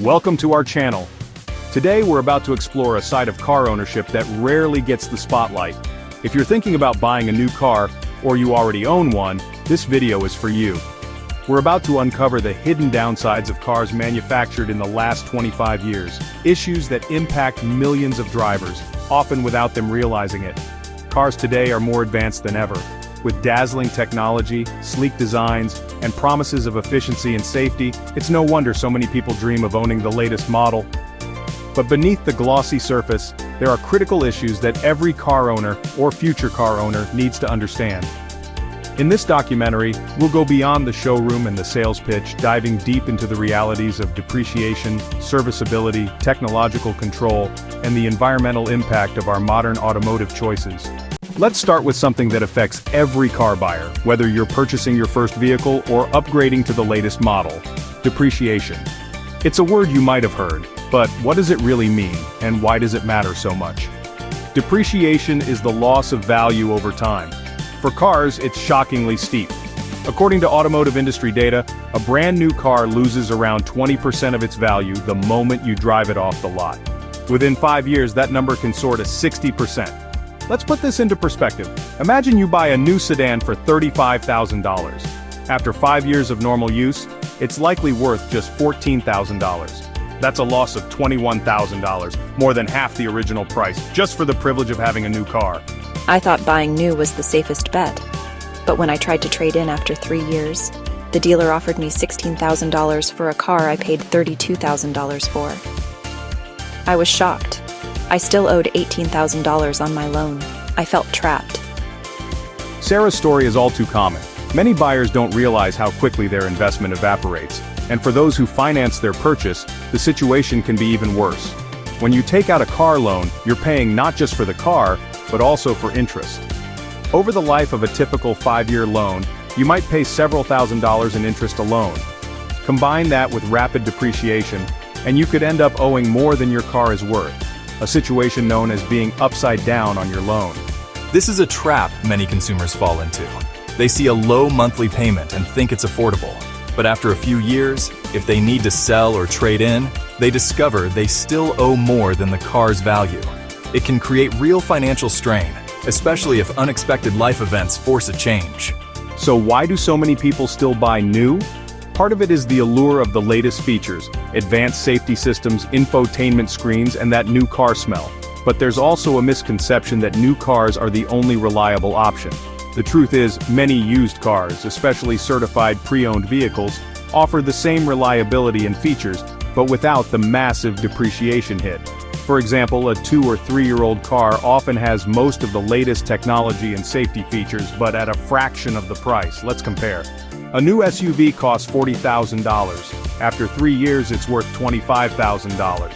Welcome to our channel. Today we're about to explore a side of car ownership that rarely gets the spotlight. If you're thinking about buying a new car, or you already own one, this video is for you. We're about to uncover the hidden downsides of cars manufactured in the last 25 years. Issues that impact millions of drivers, often without them realizing it. Cars today are more advanced than ever. With dazzling technology, sleek designs, and promises of efficiency and safety, it's no wonder so many people dream of owning the latest model. But beneath the glossy surface, there are critical issues that every car owner or future car owner needs to understand. In this documentary, we'll go beyond the showroom and the sales pitch, diving deep into the realities of depreciation, serviceability, technological control, and the environmental impact of our modern automotive choices. Let's start with something that affects every car buyer, whether you're purchasing your first vehicle or upgrading to the latest model: depreciation. It's a word you might have heard, but what does it really mean, and why does it matter so much? Depreciation is the loss of value over time. For cars, it's shockingly steep. According to automotive industry data, a brand new car loses around 20% of its value the moment you drive it off the lot. Within 5 years, that number can soar to 60%. Let's put this into perspective. Imagine you buy a new sedan for $35,000. After 5 years of normal use, it's likely worth just $14,000. That's a loss of $21,000, more than half the original price, just for the privilege of having a new car. I thought buying new was the safest bet. But when I tried to trade in after 3 years, the dealer offered me $16,000 for a car I paid $32,000 for. I was shocked. I still owed $18,000 on my loan. I felt trapped. Sarah's story is all too common. Many buyers don't realize how quickly their investment evaporates. And for those who finance their purchase, the situation can be even worse. When you take out a car loan, you're paying not just for the car, but also for interest. Over the life of a typical 5-year loan, you might pay several $1,000s in interest alone. Combine that with rapid depreciation, and you could end up owing more than your car is worth. A situation known as being upside down on your loan. This is a trap many consumers fall into. They see a low monthly payment and think it's affordable. But after a few years, if they need to sell or trade in, they discover they still owe more than the car's value. It can create real financial strain, especially if unexpected life events force a change. So why do so many people still buy new? Part of it is the allure of the latest features, advanced safety systems, infotainment screens, and that new car smell. But there's also a misconception that new cars are the only reliable option. The truth is, many used cars, especially certified pre-owned vehicles, offer the same reliability and features, but without the massive depreciation hit. For example, a 2- or 3-year-old car often has most of the latest technology and safety features, but at a fraction of the price. Let's compare. A new SUV costs $40,000. After 3 years, it's worth $25,000.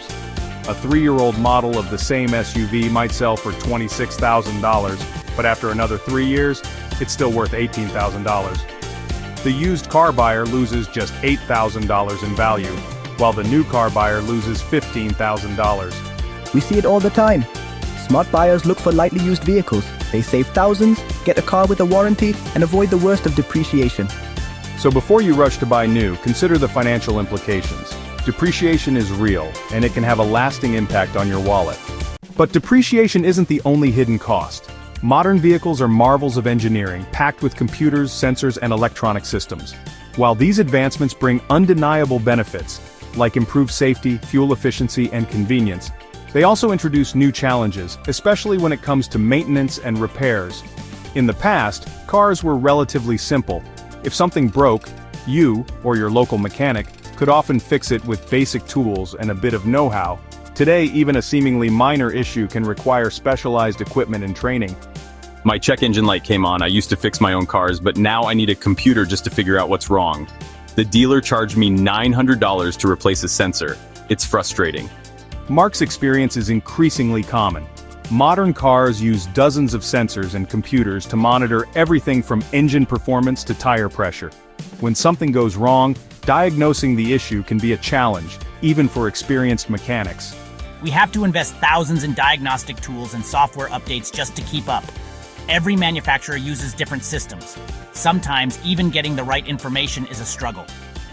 A 3-year-old model of the same SUV might sell for $26,000, but after another 3 years, it's still worth $18,000. The used car buyer loses just $8,000 in value, while the new car buyer loses $15,000. We see it all the time. Smart buyers look for lightly used vehicles. They save thousands, get a car with a warranty, and avoid the worst of depreciation. So before you rush to buy new, consider the financial implications. Depreciation is real, and it can have a lasting impact on your wallet. But depreciation isn't the only hidden cost. Modern vehicles are marvels of engineering, packed with computers, sensors, and electronic systems. While these advancements bring undeniable benefits, like improved safety, fuel efficiency, and convenience, they also introduce new challenges, especially when it comes to maintenance and repairs. In the past, cars were relatively simple. If something broke, you, or your local mechanic, could often fix it with basic tools and a bit of know-how. Today, even a seemingly minor issue can require specialized equipment and training. My check engine light came on. I used to fix my own cars, but now I need a computer just to figure out what's wrong. The dealer charged me $900 to replace a sensor. It's frustrating. Mark's experience is increasingly common. Modern cars use dozens of sensors and computers to monitor everything from engine performance to tire pressure. When something goes wrong, diagnosing the issue can be a challenge, even for experienced mechanics. We have to invest thousands in diagnostic tools and software updates just to keep up. Every manufacturer uses different systems. Sometimes even getting the right information is a struggle.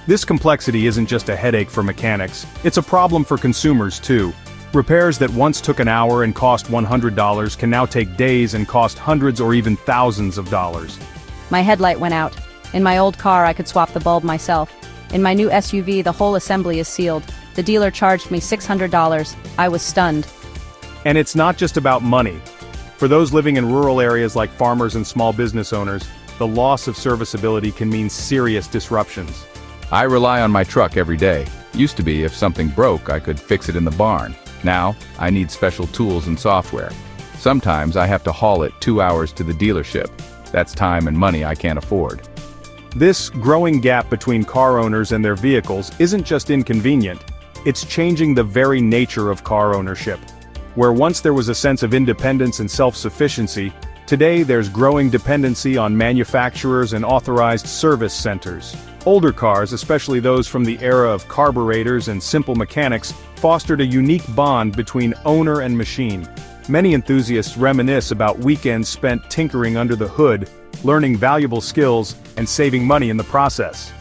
This complexity isn't just a headache for mechanics, it's a problem for consumers too. Repairs that once took an hour and cost $100 can now take days and cost hundreds or even thousands of dollars. My headlight went out. In my old car, I could swap the bulb myself. In my new SUV, the whole assembly is sealed. The dealer charged me $600. I was stunned. And it's not just about money. For those living in rural areas like farmers and small business owners, the loss of serviceability can mean serious disruptions. I rely on my truck every day. Used to be, if something broke, I could fix it in the barn. Now, I need special tools and software. Sometimes I have to haul it 2 hours to the dealership. That's time and money I can't afford. This growing gap between car owners and their vehicles isn't just inconvenient, it's changing the very nature of car ownership. Where once there was a sense of independence and self-sufficiency, today there's growing dependency on manufacturers and authorized service centers. Older cars, especially those from the era of carburetors and simple mechanics, fostered a unique bond between owner and machine. Many enthusiasts reminisce about weekends spent tinkering under the hood, learning valuable skills, and saving money in the process.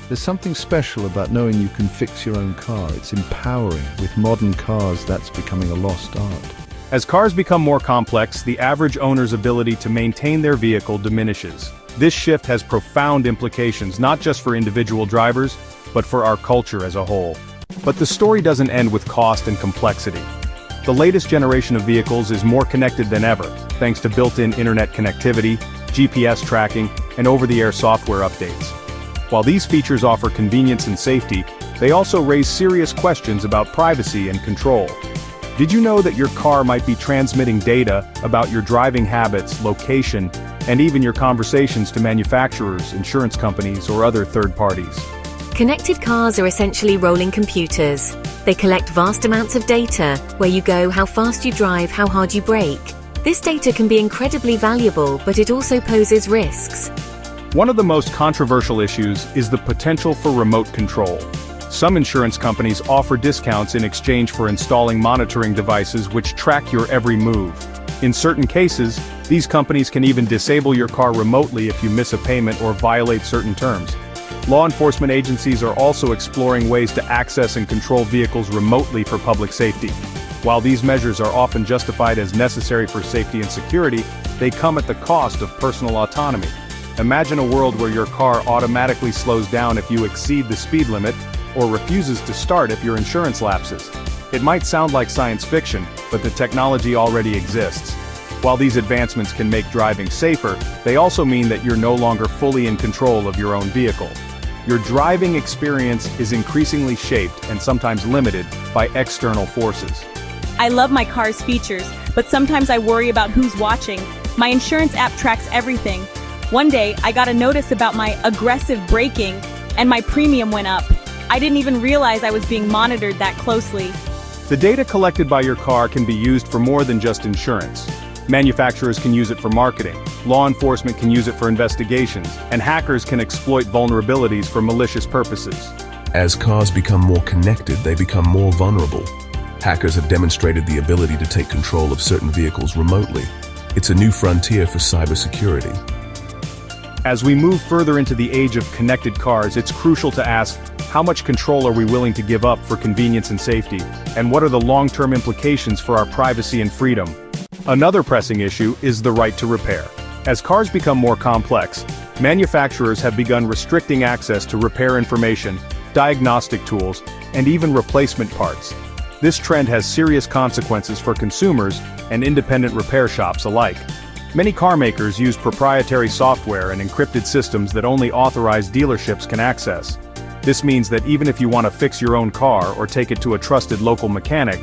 There's something special about knowing you can fix your own car. It's empowering. With modern cars, that's becoming a lost art. As cars become more complex, the average owner's ability to maintain their vehicle diminishes. This shift has profound implications not just for individual drivers, but for our culture as a whole. But the story doesn't end with cost and complexity. The latest generation of vehicles is more connected than ever, thanks to built-in internet connectivity, GPS tracking, and over-the-air software updates. While these features offer convenience and safety, they also raise serious questions about privacy and control. Did you know that your car might be transmitting data about your driving habits, location, and even your conversations to manufacturers, insurance companies, or other third parties? Connected cars are essentially rolling computers. They collect vast amounts of data, where you go, how fast you drive, how hard you brake. This data can be incredibly valuable, but it also poses risks. One of the most controversial issues is the potential for remote control. Some insurance companies offer discounts in exchange for installing monitoring devices which track your every move. In certain cases, these companies can even disable your car remotely if you miss a payment or violate certain terms. Law enforcement agencies are also exploring ways to access and control vehicles remotely for public safety. While these measures are often justified as necessary for safety and security, they come at the cost of personal autonomy. Imagine a world where your car automatically slows down if you exceed the speed limit, or refuses to start if your insurance lapses. It might sound like science fiction, but the technology already exists. While these advancements can make driving safer, they also mean that you're no longer fully in control of your own vehicle. Your driving experience is increasingly shaped and sometimes limited by external forces. I love my car's features, but sometimes I worry about who's watching. My insurance app tracks everything. One day, I got a notice about my aggressive braking, and my premium went up. I didn't even realize I was being monitored that closely. The data collected by your car can be used for more than just insurance. Manufacturers can use it for marketing, law enforcement can use it for investigations, and hackers can exploit vulnerabilities for malicious purposes. As cars become more connected, they become more vulnerable. Hackers have demonstrated the ability to take control of certain vehicles remotely. It's a new frontier for cybersecurity. As we move further into the age of connected cars, it's crucial to ask, how much control are we willing to give up for convenience and safety? And what are the long-term implications for our privacy and freedom? Another pressing issue is the right to repair. As cars become more complex, manufacturers have begun restricting access to repair information, diagnostic tools, and even replacement parts. This trend has serious consequences for consumers and independent repair shops alike. Many car makers use proprietary software and encrypted systems that only authorized dealerships can access. This means that even if you want to fix your own car or take it to a trusted local mechanic,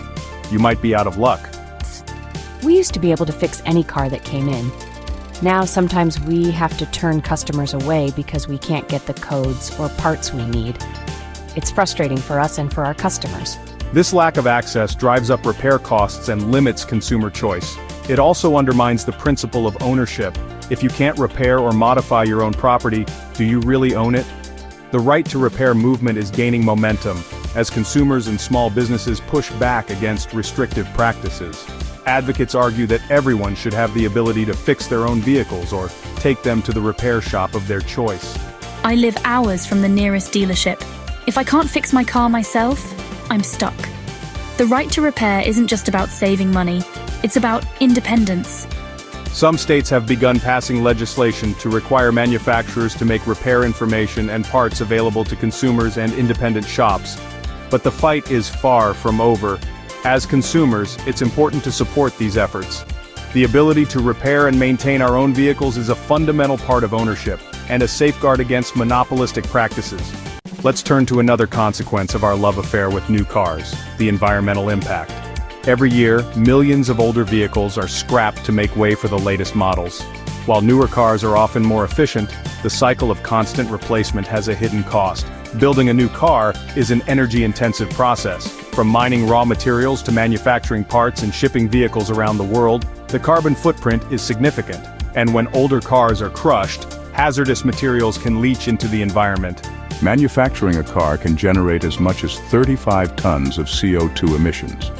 you might be out of luck. We used to be able to fix any car that came in. Now sometimes we have to turn customers away because we can't get the codes or parts we need. It's frustrating for us and for our customers. This lack of access drives up repair costs and limits consumer choice. It also undermines the principle of ownership. If you can't repair or modify your own property, do you really own it? The right to repair movement is gaining momentum as consumers and small businesses push back against restrictive practices. Advocates argue that everyone should have the ability to fix their own vehicles or take them to the repair shop of their choice. I live hours from the nearest dealership, If I can't fix my car myself, I'm stuck. The right to repair isn't just about saving money, it's about independence. Some states have begun passing legislation to require manufacturers to make repair information and parts available to consumers and independent shops. But the fight is far from over. As consumers, it's important to support these efforts. The ability to repair and maintain our own vehicles is a fundamental part of ownership, and a safeguard against monopolistic practices. Let's turn to another consequence of our love affair with new cars, the environmental impact. Every year, millions of older vehicles are scrapped to make way for the latest models. While newer cars are often more efficient, the cycle of constant replacement has a hidden cost. Building a new car is an energy-intensive process. From mining raw materials to manufacturing parts and shipping vehicles around the world, the carbon footprint is significant. And when older cars are crushed, hazardous materials can leach into the environment. Manufacturing a car can generate as much as 35 tons of CO2 emissions.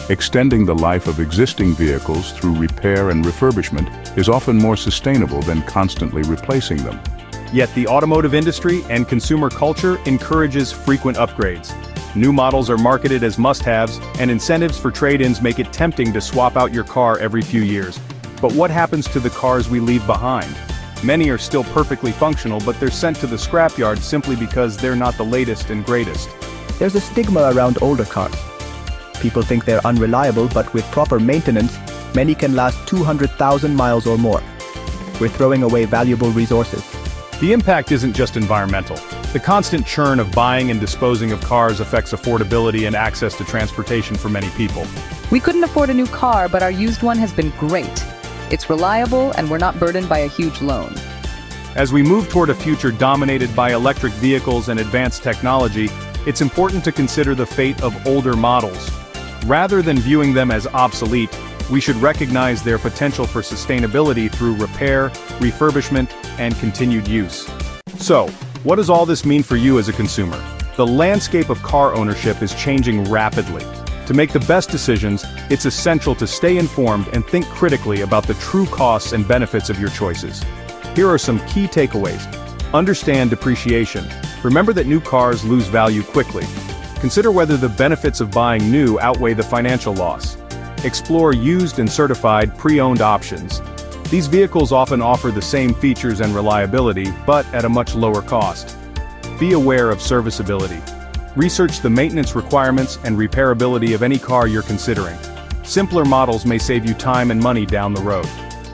Extending the life of existing vehicles through repair and refurbishment is often more sustainable than constantly replacing them. Yet the automotive industry and consumer culture encourages frequent upgrades. New models are marketed as must-haves, and incentives for trade-ins make it tempting to swap out your car every few years. But what happens to the cars we leave behind? Many are still perfectly functional, but they're sent to the scrapyard simply because they're not the latest and greatest. There's a stigma around older cars. People think they're unreliable, but with proper maintenance, many can last 200,000 miles or more. We're throwing away valuable resources. The impact isn't just environmental. The constant churn of buying and disposing of cars affects affordability and access to transportation for many people. We couldn't afford a new car, but our used one has been great. It's reliable, and we're not burdened by a huge loan. As we move toward a future dominated by electric vehicles and advanced technology, it's important to consider the fate of older models. Rather than viewing them as obsolete, we should recognize their potential for sustainability through repair, refurbishment, and continued use. So, what does all this mean for you as a consumer? The landscape of car ownership is changing rapidly. To make the best decisions, it's essential to stay informed and think critically about the true costs and benefits of your choices. Here are some key takeaways. Understand depreciation. Remember that new cars lose value quickly. Consider whether the benefits of buying new outweigh the financial loss. Explore used and certified pre-owned options. These vehicles often offer the same features and reliability, but at a much lower cost. Be aware of serviceability. Research the maintenance requirements and repairability of any car you're considering. Simpler models may save you time and money down the road.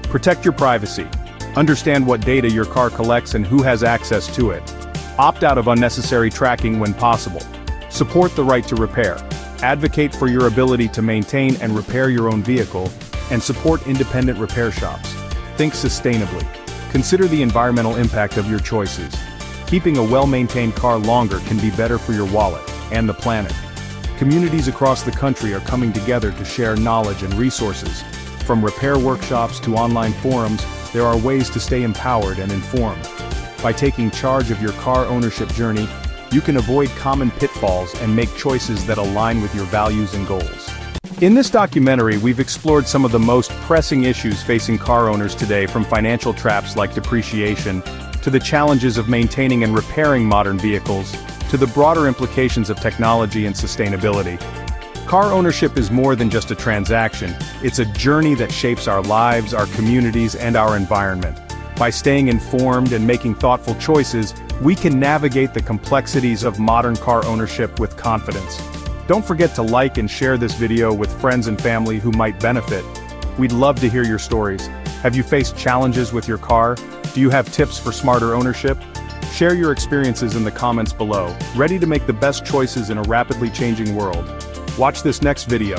Protect your privacy. Understand what data your car collects and who has access to it. Opt out of unnecessary tracking when possible. Support the right to repair. Advocate for your ability to maintain and repair your own vehicle, and support independent repair shops. Think sustainably. Consider the environmental impact of your choices. Keeping a well-maintained car longer can be better for your wallet and the planet. Communities across the country are coming together to share knowledge and resources. From repair workshops to online forums, there are ways to stay empowered and informed. By taking charge of your car ownership journey, you can avoid common pitfalls and make choices that align with your values and goals. In this documentary, we've explored some of the most pressing issues facing car owners today, from financial traps like depreciation, to the challenges of maintaining and repairing modern vehicles, to the broader implications of technology and sustainability. Car ownership is more than just a transaction. It's a journey that shapes our lives, our communities, and our environment. By staying informed and making thoughtful choices, we can navigate the complexities of modern car ownership with confidence. Don't forget to like and share this video with friends and family who might benefit. We'd love to hear your stories. Have you faced challenges with your car? Do you have tips for smarter ownership? Share your experiences in the comments below. Ready to make the best choices in a rapidly changing world. Watch this next video.